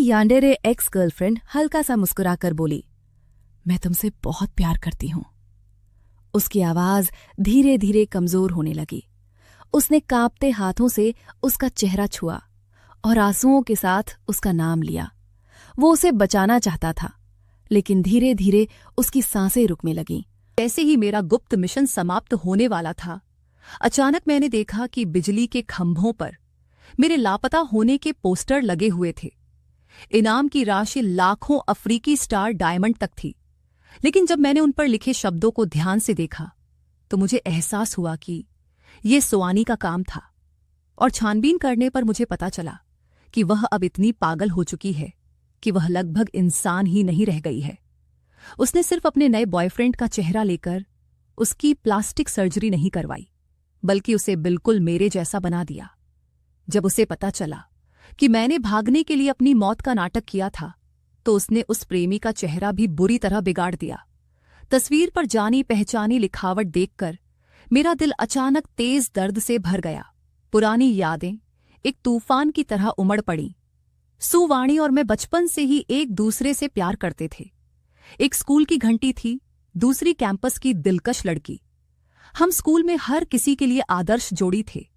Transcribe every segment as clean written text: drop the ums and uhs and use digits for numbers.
यान्डेरे ex girlfriend हल्का सा मुस्कुराकर बोली, मैं तुमसे बहुत प्यार करती हूं। उसकी आवाज धीरे धीरे कमजोर होने लगी। उसने कांपते हाथों से उसका चेहरा छुआ और आंसुओं के साथ उसका नाम लिया। वो उसे बचाना चाहता था, लेकिन धीरे धीरे उसकी सांसें रुकने लगीं। जैसे ही मेरा गुप्त मिशन समाप्त होने वाला था, अचानक मैंने देखा कि बिजली के खंभों पर मेरे लापता होने के पोस्टर लगे हुए थे। इनाम की राशि लाखों अफ्रीकी स्टार डायमंड तक थी। लेकिन जब मैंने उन पर लिखे शब्दों को ध्यान से देखा तो मुझे एहसास हुआ कि ये सोआनी का काम था। और छानबीन करने पर मुझे पता चला कि वह अब इतनी पागल हो चुकी है कि वह लगभग इंसान ही नहीं रह गई है। उसने सिर्फ अपने नए बॉयफ्रेंड का चेहरा लेकर उसकी प्लास्टिक सर्जरी नहीं करवाई, बल्कि उसे बिल्कुल मेरे जैसा बना दिया। जब उसे पता चला कि मैंने भागने के लिए अपनी मौत का नाटक किया था, तो उसने उस प्रेमी का चेहरा भी बुरी तरह बिगाड़ दिया। तस्वीर पर जानी पहचानी लिखावट देखकर मेरा दिल अचानक तेज दर्द से भर गया। पुरानी यादें एक तूफान की तरह उमड़ पड़ी। सुवाणी और मैं बचपन से ही एक दूसरे से प्यार करते थे। एक स्कूल की घंटी थी, दूसरी कैंपस की दिलकश लड़की। हम स्कूल में हर किसी के लिए आदर्श जोड़ी थे।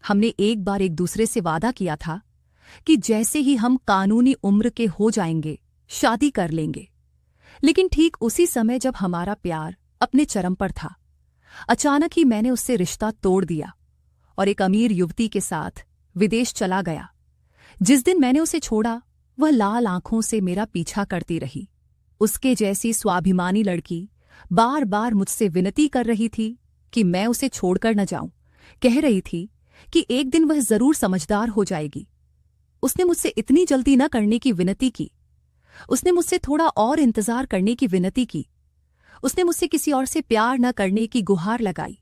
हमने एक बार एक दूसरे से वादा किया था कि जैसे ही हम कानूनी उम्र के हो जाएंगे, शादी कर लेंगे। लेकिन ठीक उसी समय जब हमारा प्यार अपने चरम पर था, अचानक ही मैंने उससे रिश्ता तोड़ दिया और एक अमीर युवती के साथ विदेश चला गया। जिस दिन मैंने उसे छोड़ा, वह लाल आंखों से मेरा पीछा करती रही। उसके जैसी स्वाभिमानी लड़की बार बार मुझसे विनती कर रही थी कि मैं उसे छोड़कर न जाऊं। कह रही थी कि एक दिन वह जरूर समझदार हो जाएगी। उसने मुझसे इतनी जल्दी न करने की विनती की। उसने मुझसे थोड़ा और इंतजार करने की विनती की। उसने मुझसे किसी और से प्यार न करने की गुहार लगाई।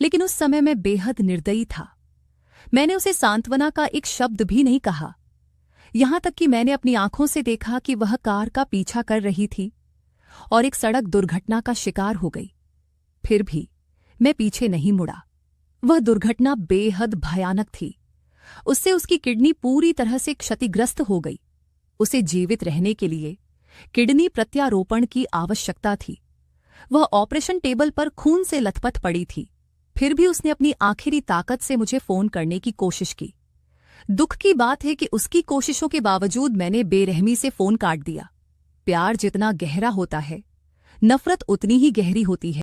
लेकिन उस समय मैं बेहद निर्दयी था। मैंने उसे सांत्वना का एक शब्द भी नहीं कहा। यहां तक कि मैंने अपनी आंखों से देखा कि वह कार का पीछा कर रही थी और एक सड़क दुर्घटना का शिकार हो गई। फिर भी मैं पीछे नहीं मुड़ा। वह दुर्घटना बेहद भयानक थी। उससे उसकी किडनी पूरी तरह से क्षतिग्रस्त हो गई। उसे जीवित रहने के लिए किडनी प्रत्यारोपण की आवश्यकता थी। वह ऑपरेशन टेबल पर खून से लथपथ पड़ी थी। फिर भी उसने अपनी आखिरी ताकत से मुझे फोन करने की कोशिश की। दुख की बात है कि उसकी कोशिशों के बावजूद मैंने बेरहमी से फोन काट दिया। प्यार जितना गहरा होता है, नफरत उतनी ही गहरी होती है।